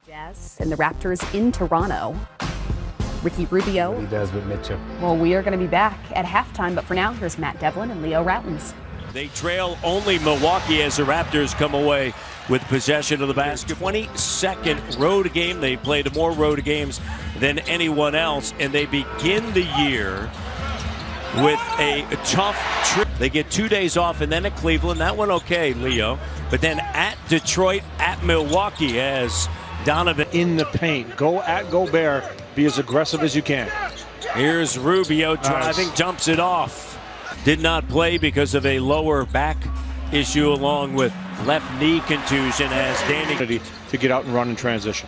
Jazz and the Raptors in Toronto. Ricky Rubio. He does with Mitchell. Well, we are going to be back at halftime, but for now, here's Matt Devlin and Leo Rautins. They trail only Milwaukee as the Raptors come away with possession of the basket. 22nd road game. They played more road games than anyone else, and they begin the year with a tough trip. They get 2 days off, and then at Cleveland. That one okay, Leo. But then at Detroit, at Milwaukee as Donovan in the paint. Go at Gobert. Be as aggressive as you can. Here's Rubio driving, jumps it off. Did not play because of a lower back issue along with left knee contusion as Danny to get out and run in transition.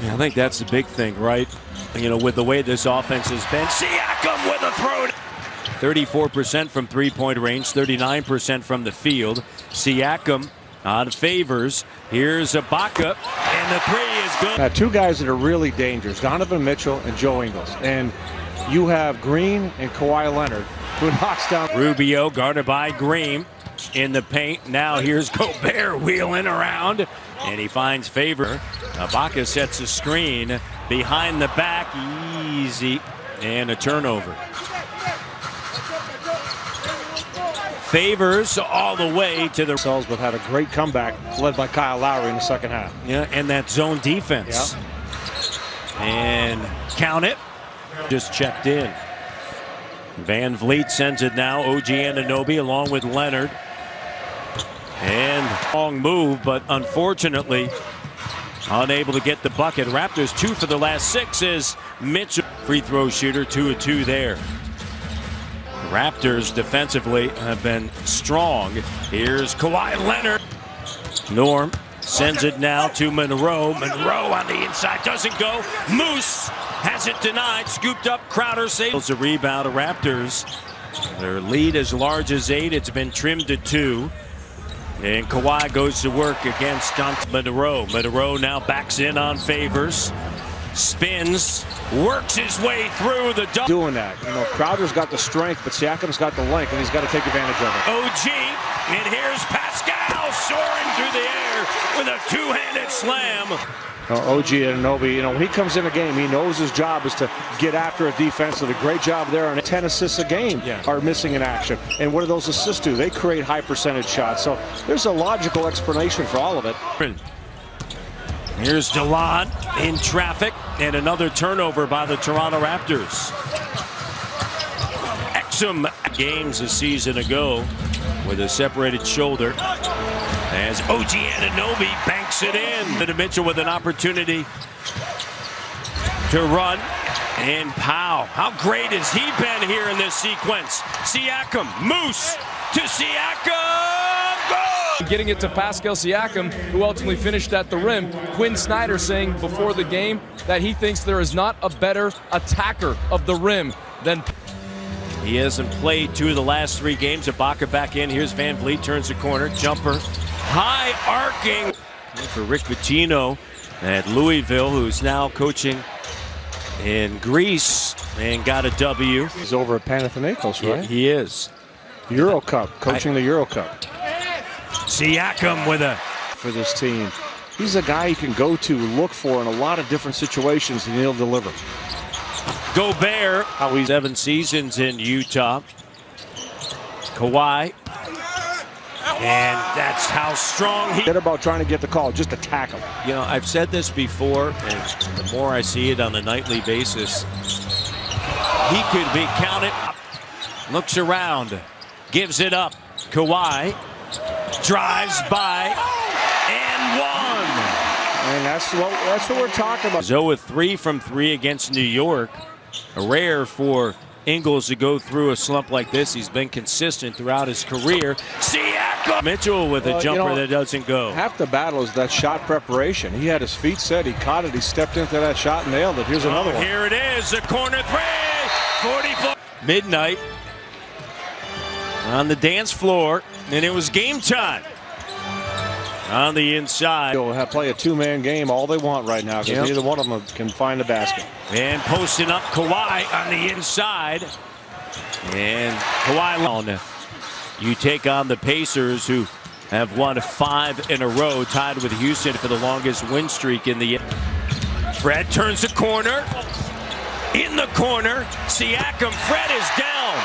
Yeah, I think that's the big thing, right? You know, with the way this offense has been. Siakam with a throw. 34% from three-point range, 39% from the field. Siakam on Favors. Here's Ibaka, and the three is good. Two guys that are really dangerous, Donovan Mitchell and Joe Ingles. And you have Green and Kawhi Leonard, who knocks down. Rubio guarded by Green in the paint. Now here's Gobert wheeling around, and he finds Favor. Ibaka sets a screen behind the back, easy, and a turnover. Favors all the way to the cells, but had a great comeback led by Kyle Lowry in the second half. Yeah, and that zone defense. Yeah. And count it. Just checked in. Van Vliet sends it now. OG Anunoby along with Leonard. And long move, but unfortunately unable to get the bucket. Raptors 2 for the last 6 is Mitchell. Free throw shooter, 2 of 2 there. Raptors defensively have been strong. Here's Kawhi Leonard. Norm sends it now to Monroe. Monroe on the inside doesn't go. Moose has it denied. Scooped up. Crowder saves a rebound. The Raptors, their lead as large as 8. It's been trimmed to 2. And Kawhi goes to work against Monroe. Monroe now backs in on Favors. Spins, works his way through the double. Doing that. You know, Crowder's got the strength, but Siakam's got the length, and he's got to take advantage of it. OG, and here's Pascal soaring through the air with a two-handed slam. OG Anunoby, you know, when he comes in a game, he knows his job is to get after it defensively. Great job there, and 10 assists a game are missing in action. And what do those assists do? They create high percentage shots. So there's a logical explanation for all of it. Here's DeLon in traffic, and another turnover by the Toronto Raptors. Exum games a season ago with a separated shoulder as OG Anunoby banks it in. To Mitchell with an opportunity to run, and Powell. How great has he been here in this sequence? Siakam, Moose to Siakam, goal! Getting it to Pascal Siakam, who ultimately finished at the rim. Quinn Snyder saying before the game that he thinks there is not a better attacker of the rim than. He hasn't played 2 of the last 3 games. Ibaka back in. Here's Van Vliet, turns the corner, jumper, high arcing for Rick Pitino at Louisville, who's now coaching in Greece and got a W. He's over at Panathinaikos, right? He is. Euro Cup, coaching the Euro Cup. Siakam with a for this team. He's a guy you can go to, look for in a lot of different situations, and he'll deliver. Gobert, how he's 7 seasons in Utah. Kawhi, and that's how strong he. Forget about trying to get the call, just attack him. You know, I've said this before, and the more I see it on a nightly basis, he could be counted. Looks around, gives it up. Kawhi drives by and 1. And that's what we're talking about. 0-3 from 3 against New York. Rare for Ingles to go through a slump like this. He's been consistent throughout his career. Siakam! Mitchell with a jumper that doesn't go. Half the battle is that shot preparation. He had his feet set, he caught it, he stepped into that shot and nailed it. Here's another one. Here it is, a corner 3, 44. Midnight on the dance floor, and it was game time. On the inside. They'll play a 2-man game all they want right now because neither one of them can find the basket. And posting up Kawhi on the inside. And Kawhi, you take on the Pacers, who have won 5 in a row, tied with Houston for the longest win streak in the. Fred turns the corner. In the corner, Siakam. Fred is down.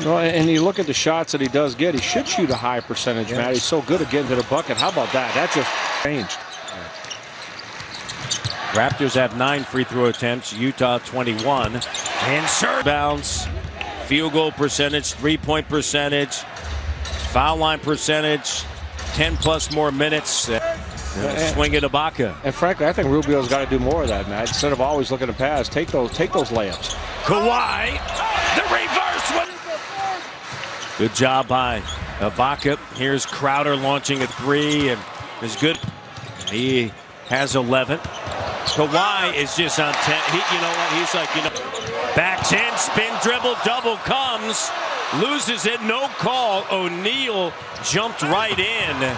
Well, and you look at the shots that he does get, he should shoot a high percentage, Matt. He's so good at getting to the bucket. How about that? That just changed. Raptors have 9 free throw attempts, Utah 21. And serve bounce, field goal percentage, 3-point percentage, foul line percentage, 10+ more minutes. Swing at Ibaka. And frankly, I think Rubio's got to do more of that, Matt. Instead of always looking to pass, take those layups. Kawhi, the reverse one. Good job by Ibaka. Here's Crowder launching a 3 and is good. He has 11. Kawhi is just on 10. You know what? He's like, backs in, spin dribble, double comes, loses it, no call. O'Neal jumped right in.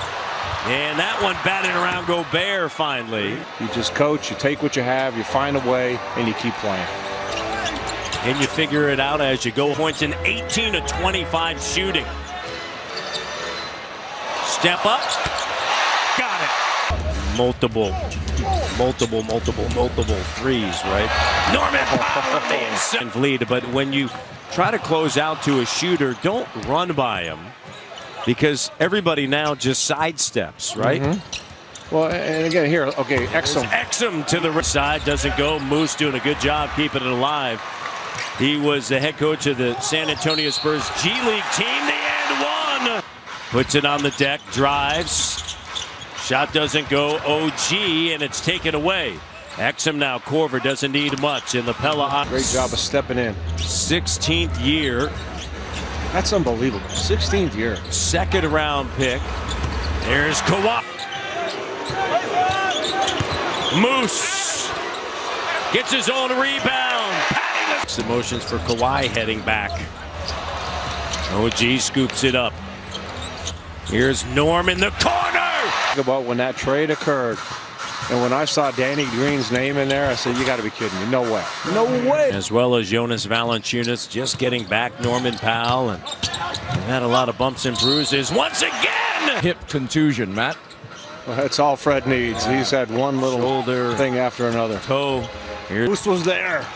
And that one batted around Gobert finally. You just coach, you take what you have, you find a way, and you keep playing. And you figure it out as you go. Points in 18 of 25 shooting. Step up. Got it. Multiple threes, right? Norman Powell and lead, but when you try to close out to a shooter, don't run by him. Because everybody now just sidesteps, right? Well, and again, here, okay, Exum. Exum to the side, doesn't go. Moose doing a good job keeping it alive. He was the head coach of the San Antonio Spurs G League team. The and one. Puts it on the deck, drives. Shot doesn't go. OG, and it's taken away. Exum now. Corver doesn't need much in the Pella. Great job of stepping in. 16th year. That's unbelievable. 16th year. 2nd round pick. There's Kawhi. Moose gets his own rebound. Emotions for Kawhi heading back. OG scoops it up. Here's Norm in the corner. Think about when that trade occurred. And when I saw Danny Green's name in there, I said, you got to be kidding me. No way. No way. As well as Jonas Valanciunas just getting back. Norman Powell. And they've had a lot of bumps and bruises. Once again. Hip contusion, Matt. Well, that's all Fred needs. He's had one little shoulder thing after another. Toe. Boost was there.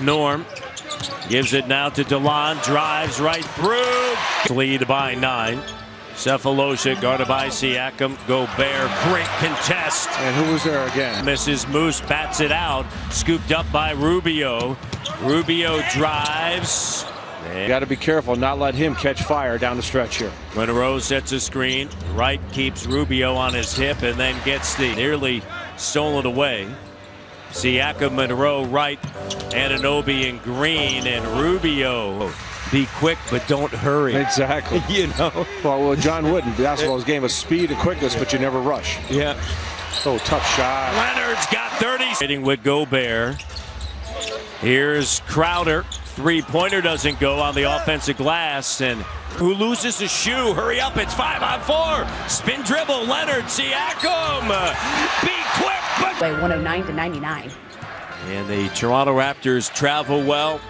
Norm gives it now to DeLon. Drives right through. Lead by 9. Cephalosha guarded by Siakam. Gobert, great contest. And who was there again? Misses Moose, bats it out. Scooped up by Rubio. Rubio drives. You got to be careful, not let him catch fire down the stretch here. Monroe sets a screen. Wright keeps Rubio on his hip and then gets the nearly stolen away. Siakam, Monroe, Wright, Anunoby, and Green, and Rubio. Be quick, but don't hurry. Exactly. You know. Well, John Wooden, basketball's game of speed and quickness, but you never rush. Yeah. Oh, tough shot. Leonard's got 30. Hitting with Gobert. Here's Crowder. 3-pointer doesn't go on the offensive glass, and who loses the shoe? Hurry up! It's 5-on-4. Spin dribble. Leonard, Siakam. Be quick, but 109-99. And the Toronto Raptors travel well.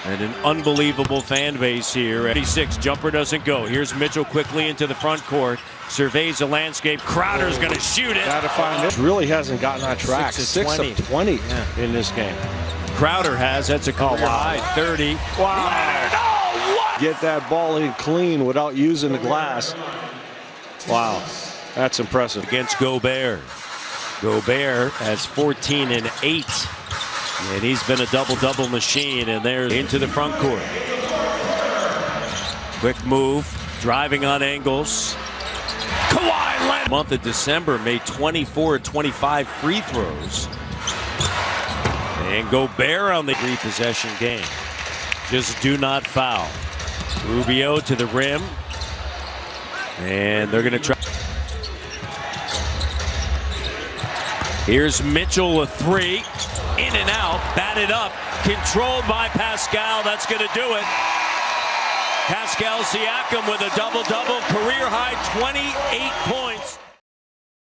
And an unbelievable fan base here. 86, jumper doesn't go. Here's Mitchell quickly into the front court. Surveys the landscape. Crowder's going to shoot it. Got to find it. Really hasn't gotten on track. 6 of 20 in this game. Crowder has. That's a career high. 30. Wow. Leonard, oh, what? Get that ball in clean without using the glass. Wow. That's impressive. Against Gobert. Gobert has 14 and 8. And he's been a double-double machine, and they're into the front court. Quick move, driving on angles. Kawhi Leonard. Month of December made 24 25 free throws. And Gobert on the 3-possession game. Just do not foul. Rubio to the rim. And they're going to try. Here's Mitchell, a 3. In and out, batted up, controlled by Pascal. That's going to do it. Pascal Siakam with a double-double, career high 28 points.